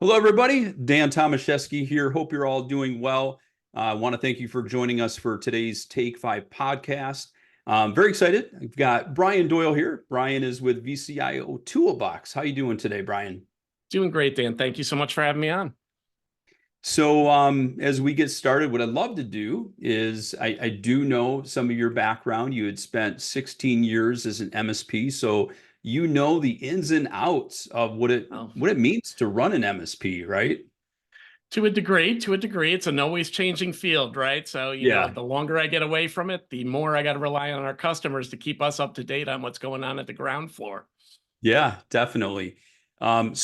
Hello, everybody. Dan Tomaszewski here. Hope you're all doing well. I want to thank you for joining us for today's Take Five podcast. Very excited. I've got Brian Doyle here. Brian is with vCIO Toolbox. How you doing today, Brian? Doing great, Dan. Thank you so much for having me on. So, as we get started, what I'd love to do is I do know some of your background. You had spent 16 years as an MSP, so you know the ins and outs of what it Well, what it means to run an MSP, right? to a degree, it's an always changing field, right? So, Yeah. the longer I get away from it, the more I got to rely on our customers to keep us up to date on what's going on at the ground floor. Yeah, definitely. When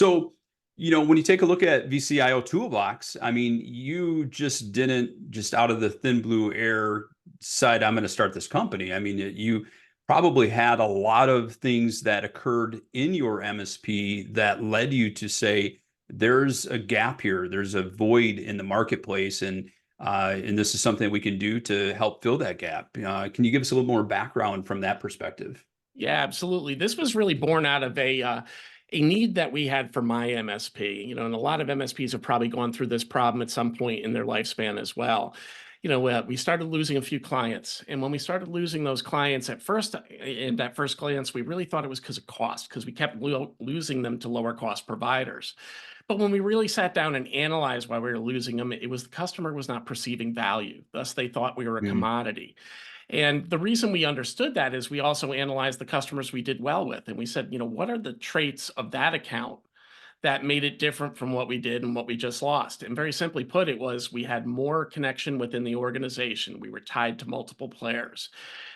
you take a look at vCIO Toolbox, I mean, you just didn't just out of the thin blue air decide I'm going to start this company. I mean, you probably had a lot of things that occurred in your MSP that led you to say, there's a gap here, there's a void in the marketplace, and this is something we can do to help fill that gap. Can you give us a little more background from that perspective? Yeah, absolutely. This was really born out of a need that we had for my MSP. And a lot of MSPs have probably gone through this problem at some point in their lifespan as well. We started losing a few clients, and when we started losing those clients at first, in that first glance, we really thought it was because of cost, because we kept losing them to lower cost providers. But when we really sat down and analyzed why we were losing them, it was the customer was not perceiving value. Thus, they thought we were a Mm, commodity. And the reason we understood that is we also analyzed the customers we did well with. And we said, what are the traits of that account that made it different from what we did and what we just lost? And very simply put, it was we had more connection within the organization. We were tied to multiple players.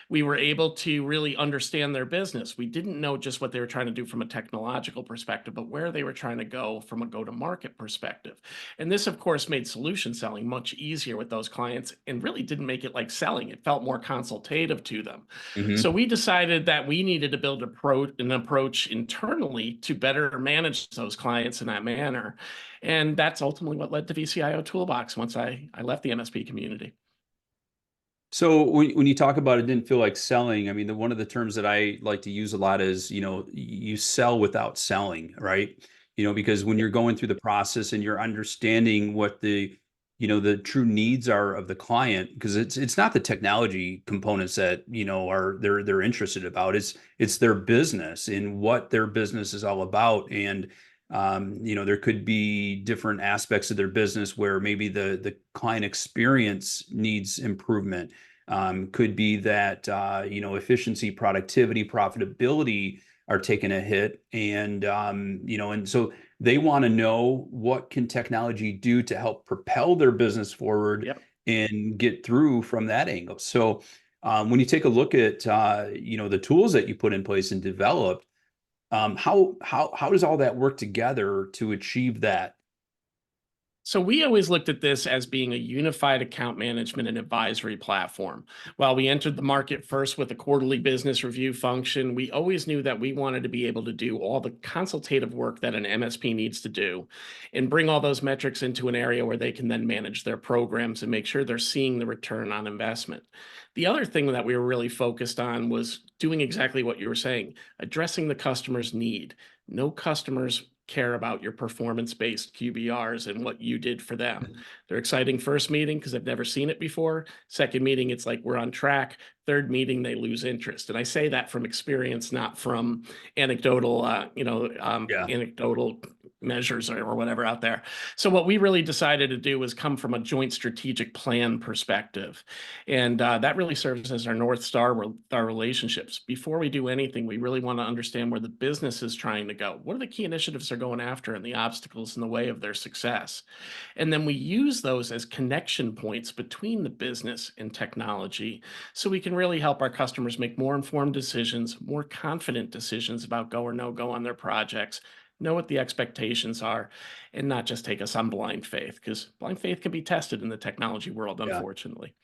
We were able to really understand their business. We didn't know just what they were trying to do from a technological perspective, but where they were trying to go from a go-to-market perspective. And this, of course, made solution selling much easier with those clients and really didn't make it like selling. It felt more consultative to them. mhm. So we decided that we needed to build an approach internally to better manage those clients in that manner. And that's ultimately what led to vCIO Toolbox once I left the MSP community. So when you talk about it didn't feel like selling, I mean, one of the terms that I like to use a lot is, you sell without selling, right? Because when you're going through the process and you're understanding what the true needs are of the client, because it's not the technology components that, are they're interested about. It's their business and what their business is all about. And there could be different aspects of their business where maybe the client experience needs improvement. Could be that efficiency, productivity, profitability are taking a hit, and so they want to know what can technology do to help propel their business forward Yep. and get through from that angle. So when you take a look at the tools that you put in place and developed, how does all that work together to achieve that? So we always looked at this as being a unified account management and advisory platform. While we entered the market first with a quarterly business review function, we always knew that we wanted to be able to do all the consultative work that an MSP needs to do and bring all those metrics into an area where they can then manage their programs and make sure they're seeing the return on investment. The other thing that we were really focused on was doing exactly what you were saying, addressing the customer's need. No customers care about your performance-based QBRs and what you did for them. They're exciting first meeting because they've never seen it before. Second meeting, it's like we're on track. Third meeting, they lose interest. And I say that from experience, not from anecdotal, Yeah. anecdotal measures or whatever out there. So what we really decided to do was come from a joint strategic plan perspective. And that really serves as our North Star with our relationships. Before we do anything, we really want to understand where the business is trying to go. What are the key initiatives they're going after and the obstacles in the way of their success? And then we use those as connection points between the business and technology so we can really help our customers make more informed decisions, more confident decisions about go or no go on their projects, know what the expectations are, and not just take us on blind faith, because blind faith can be tested in the technology world, Yeah. unfortunately.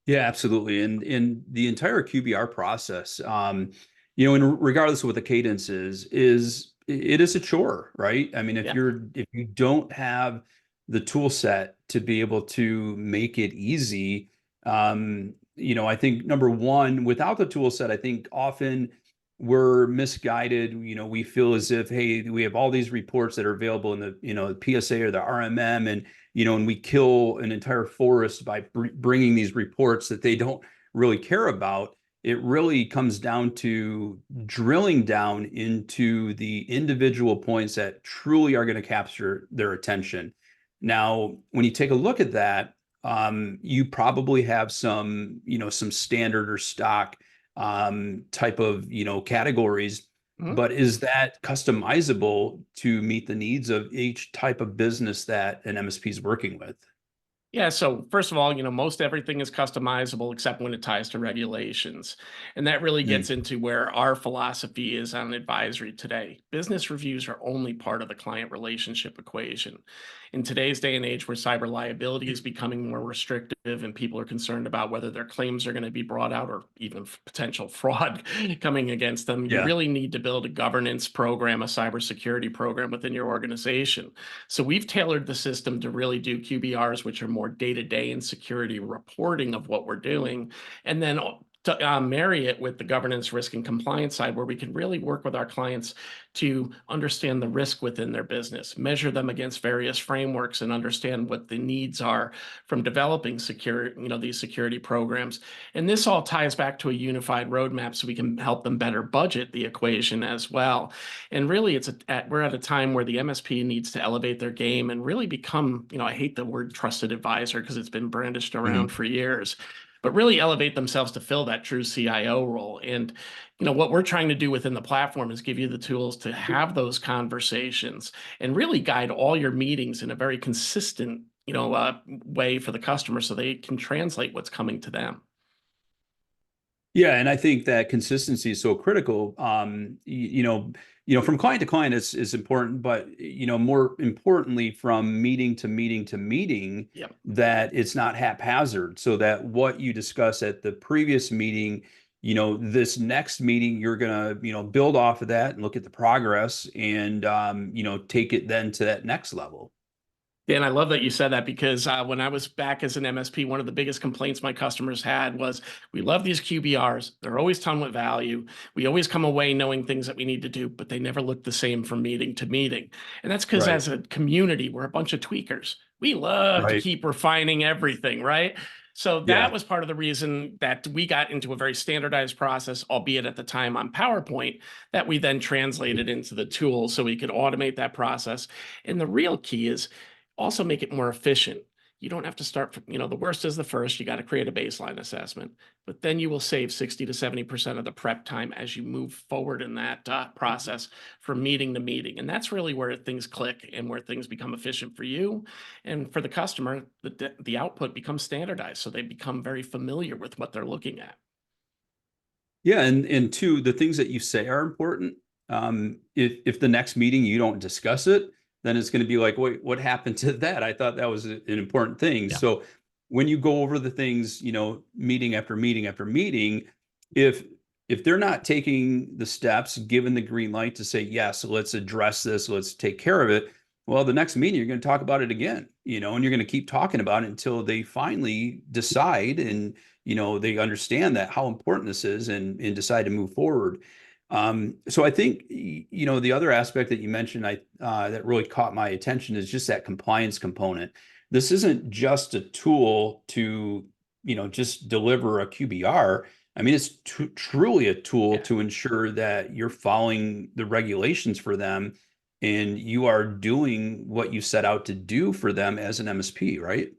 Yeah, absolutely. And in the entire QBR process, and regardless of what the cadence is it is a chore, right? I mean, Yeah. if you don't have the tool set to be able to make it easy, I think number one, without the tool set, I think often we're misguided. We feel as if, hey, we have all these reports that are available in the PSA or the RMM, and we kill an entire forest by bringing these reports that they don't really care about. It really comes down to drilling down into the individual points that truly are going to capture their attention. Now, when you take a look at that, you probably have some standard or stock type of categories, Mhm. but is that customizable to meet the needs of each type of business that an MSP is working with? Yeah, so first of all, most everything is customizable except when it ties to regulations. And that really Mm, gets into where our philosophy is on advisory today. Business reviews are only part of the client relationship equation. In today's day and age where cyber liability is becoming more restrictive and people are concerned about whether their claims are going to be brought out or even potential fraud coming against them, you yeah. really need to build a governance program, a cybersecurity program within your organization. So we've tailored the system to really do QBRs, which are more day-to-day and security reporting of what we're doing, and then to marry it with the governance, risk, and compliance side, where we can really work with our clients to understand the risk within their business, measure them against various frameworks, and understand what the needs are from developing these security programs. And this all ties back to a unified roadmap, so we can help them better budget the equation as well. And really, we're at a time where the MSP needs to elevate their game and really become, I hate the word trusted advisor because it's been brandished around Mhm. for years, but really elevate themselves to fill that true CIO role. And, what we're trying to do within the platform is give you the tools to have those conversations and really guide all your meetings in a very consistent, way for the customer so they can translate what's coming to them. Yeah, and I think that consistency is so critical. From client to client is important, but more importantly, from meeting to meeting to meeting, Yep. that it's not haphazard. So that what you discuss at the previous meeting, this next meeting, you're gonna, build off of that and look at the progress and take it then to that next level. Dan, I love that you said that because when I was back as an MSP, one of the biggest complaints my customers had was we love these QBRs. They're always ton with value. We always come away knowing things that we need to do, but they never look the same from meeting to meeting. And that's because Right. as a community, we're a bunch of tweakers. We love to Right. keep refining everything, right? So Yeah. that was part of the reason that we got into a very standardized process, albeit at the time on PowerPoint, that we then translated into the tool so we could automate that process. And the real key is also make it more efficient. You don't have to start from, the worst is the first. You got to create a baseline assessment, but then you will save 60 to 70% of the prep time as you move forward in that process from meeting to meeting. And that's really where things click and where things become efficient for you. And for the customer, the output becomes standardized. So they become very familiar with what they're looking at. Yeah, and two, the things that you say are important. If the next meeting you don't discuss it, then it's going to be like, wait, what happened to that? I thought that was an important thing. Yeah. So when you go over the things, meeting after meeting after meeting, if if they're not taking the steps, given the green light to say, yes, let's address this, let's take care of it, well, the next meeting you're going to talk about it again, and you're going to keep talking about it until they finally decide and they understand that how important this is and decide to move forward. So I think the other aspect that you mentioned that really caught my attention is just that compliance component. This isn't just a tool to just deliver a QBR. I mean, it's truly a tool Yeah. to ensure that you're following the regulations for them and you are doing what you set out to do for them as an MSP, right?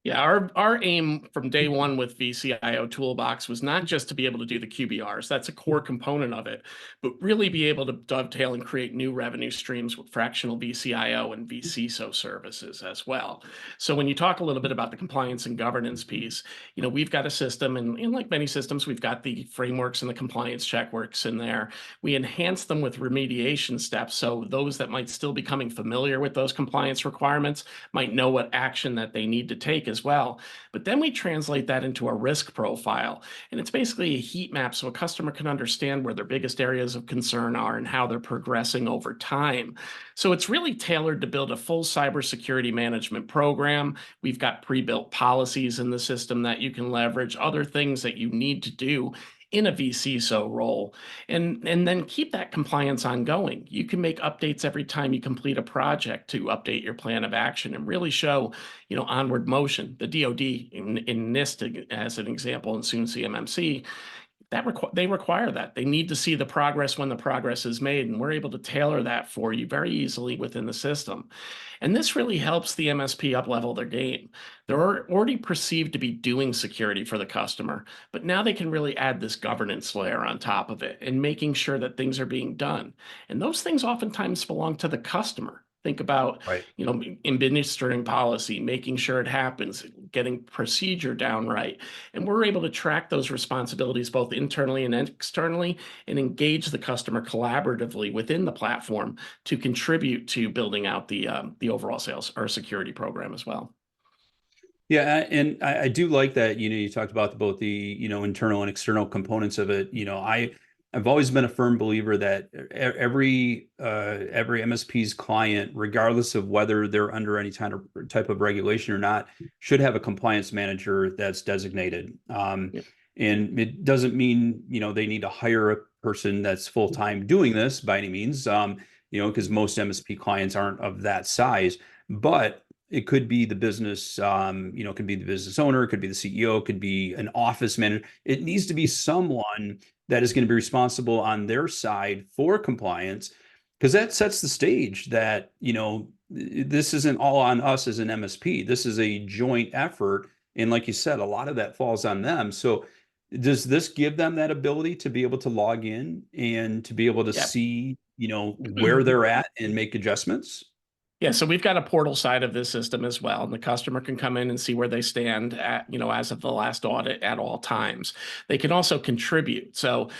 Yeah, our aim from day one with vCIO Toolbox was not just to be able to do the QBRs, that's a core component of it, but really be able to dovetail and create new revenue streams with fractional vCIO and vCISO services as well. So when you talk a little bit about the compliance and governance piece, we've got a system, and like many systems, we've got the frameworks and the compliance checkworks in there. We enhance them with remediation steps, so those that might still be becoming familiar with those compliance requirements might know what action that they need to take as well. But then we translate that into a risk profile. And it's basically a heat map so a customer can understand where their biggest areas of concern are and how they're progressing over time. So it's really tailored to build a full cybersecurity management program. We've got pre-built policies in the system that you can leverage, other things that you need to do in a vCISO role, and then keep that compliance ongoing. You can make updates every time you complete a project to update your plan of action and really show, onward motion. The DoD in NIST, as an example, and soon CMMC, they require that. They need to see the progress when the progress is made, and we're able to tailor that for you very easily within the system. And this really helps the MSP up-level their game. They're already perceived to be doing security for the customer, but now they can really add this governance layer on top of it and making sure that things are being done. And those things oftentimes belong to the customer. Think about, Right. administering policy, making sure it happens, getting procedure down right. And we're able to track those responsibilities both internally and externally and engage the customer collaboratively within the platform to contribute to building out the overall sales or security program as well. Yeah, and I do like that, you talked about both the, internal and external components of it. I've always been a firm believer that every MSP's client, regardless of whether they're under any type of regulation or not, should have a compliance manager that's designated. Yeah. And it doesn't mean, they need to hire a person that's full-time doing this by any means, because most MSP clients aren't of that size. But it could be the business, it could be the business owner, it could be the CEO, it could be an office manager. It needs to be someone that is going to be responsible on their side for compliance, because that sets the stage that, this isn't all on us as an MSP. This is a joint effort. And like you said, a lot of that falls on them. So does this give them that ability to be able to log in and to be able to Yeah. see, where they're at and make adjustments? Yeah, so we've got a portal side of this system as well, and the customer can come in and see where they stand at, as of the last audit at all times. They can also contribute. So,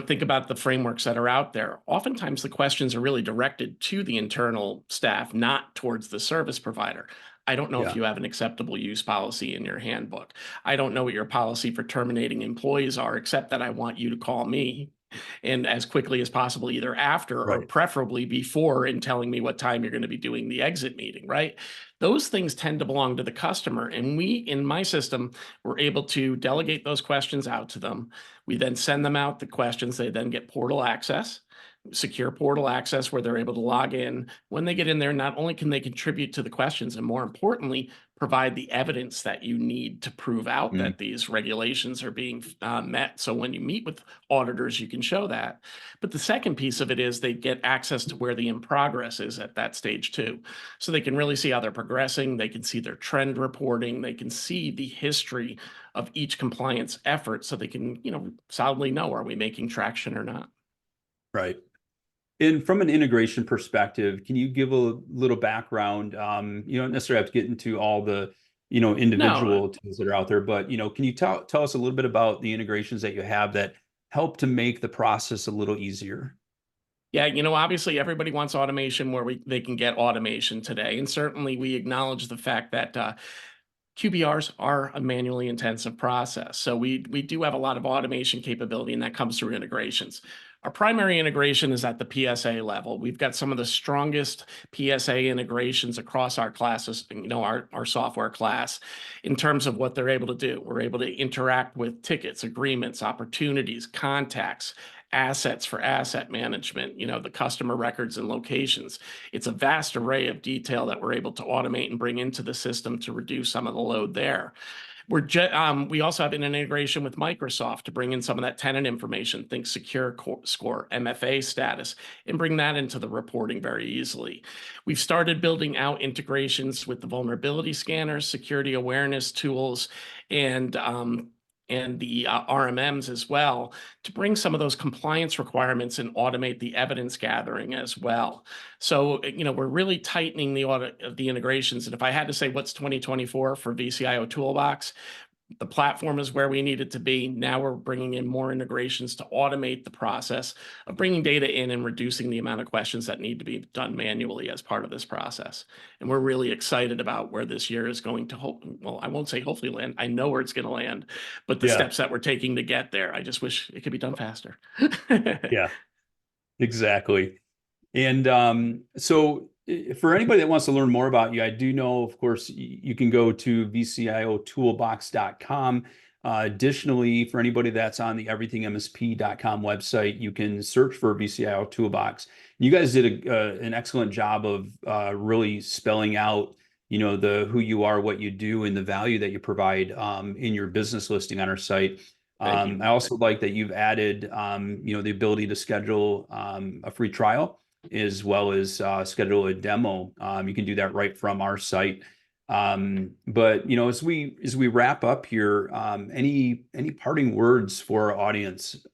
think about the frameworks that are out there. Oftentimes the questions are really directed to the internal staff, not towards the service provider. I don't know if Yeah. you have an acceptable use policy in your handbook. I don't know what your policy for terminating employees are, except that I want you to call me and as quickly as possible, either after or Right. preferably before, and telling me what time you're going to be doing the exit meeting, right? Those things tend to belong to the customer. And we, in my system, were able to delegate those questions out to them. We then send them out the questions. They then get portal access, secure portal access, where they're able to log in. When they get in there, not only can they contribute to the questions, and more importantly, provide the evidence that you need to prove out Mm. that these regulations are being met. So when you meet with auditors, you can show that. But the second piece of it is they get access to where the in progress is at that stage too. So they can really see how they're progressing. They can see their trend reporting. They can see the history of each compliance effort, so they can, solidly know, are we making traction or not? Right. And from an integration perspective, can you give a little background? You don't necessarily have to get into all the, No, individual tools that are out there, but can you tell us a little bit about the integrations that you have that help to make the process a little easier? yeah, obviously everybody wants automation where they can get automation today. And certainly we acknowledge the fact that QBRs are a manually intensive process. So we do have a lot of automation capability, and that comes through integrations. Our primary integration is at the PSA level. We've got some of the strongest PSA integrations across our classes, our software class, in terms of what they're able to do. We're able to interact with tickets, agreements, opportunities, contacts, assets for asset management, the customer records and locations. It's a vast array of detail that we're able to automate and bring into the system to reduce some of the load there. We also have an integration with Microsoft to bring in some of that tenant information, think secure score, MFA status, and bring that into the reporting very easily. We've started building out integrations with the vulnerability scanners, security awareness tools, and the RMMs as well, to bring some of those compliance requirements and automate the evidence gathering as well. So, we're really tightening the integrations. And if I had to say what's 2024 for vCIO Toolbox, the platform is where we need it to be. Now we're bringing in more integrations to automate the process of bringing data in and reducing the amount of questions that need to be done manually as part of this process. And we're really excited about where this year is going to well, I won't say hopefully land. I know where it's going to land, but the Yeah. steps that we're taking to get there, I just wish it could be done faster. Yeah, exactly. And so for anybody that wants to learn more about you, I do know, of course, you can go to vciotoolbox.com. Additionally, for anybody that's on the everythingmsp.com website, you can search for vCIO Toolbox. You guys did an excellent job of really spelling out, the who you are, what you do, and the value that you provide in your business listing on our site. Thank you. I also like that you've added, the ability to schedule a free trial as well as schedule a demo. You can do that right from our site. But as we wrap up here, any parting words for our audience?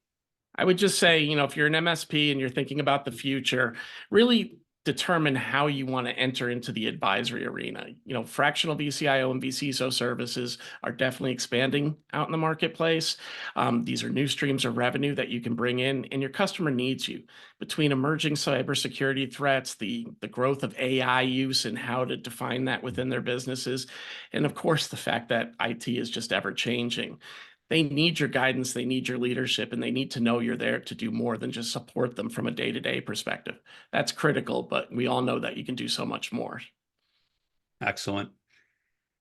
I would just say, if you're an MSP and you're thinking about the future, really determine how you want to enter into the advisory arena. Fractional vCIO and vCISO services are definitely expanding out in the marketplace. These are new streams of revenue that you can bring in, and your customer needs you. Between emerging cybersecurity threats, the growth of AI use and how to define that within their businesses, and of course, the fact that IT is just ever changing. They need your guidance, they need your leadership, and they need to know you're there to do more than just support them from a day-to-day perspective. That's critical, but we all know that you can do so much more. Excellent.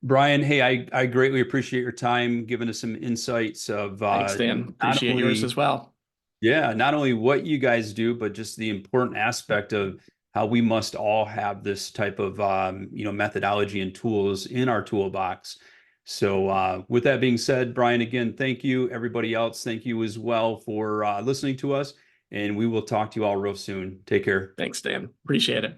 Brian, hey, I greatly appreciate your time giving us some insights of Thanks, Dan. Appreciate yours as well. yeah, not only what you guys do, but just the important aspect of how we must all have this type of methodology and tools in our toolbox. So with that being said, Brian, again, thank you. Everybody else, thank you as well for listening to us. And we will talk to you all real soon. Take care. Thanks, Dan. Appreciate it.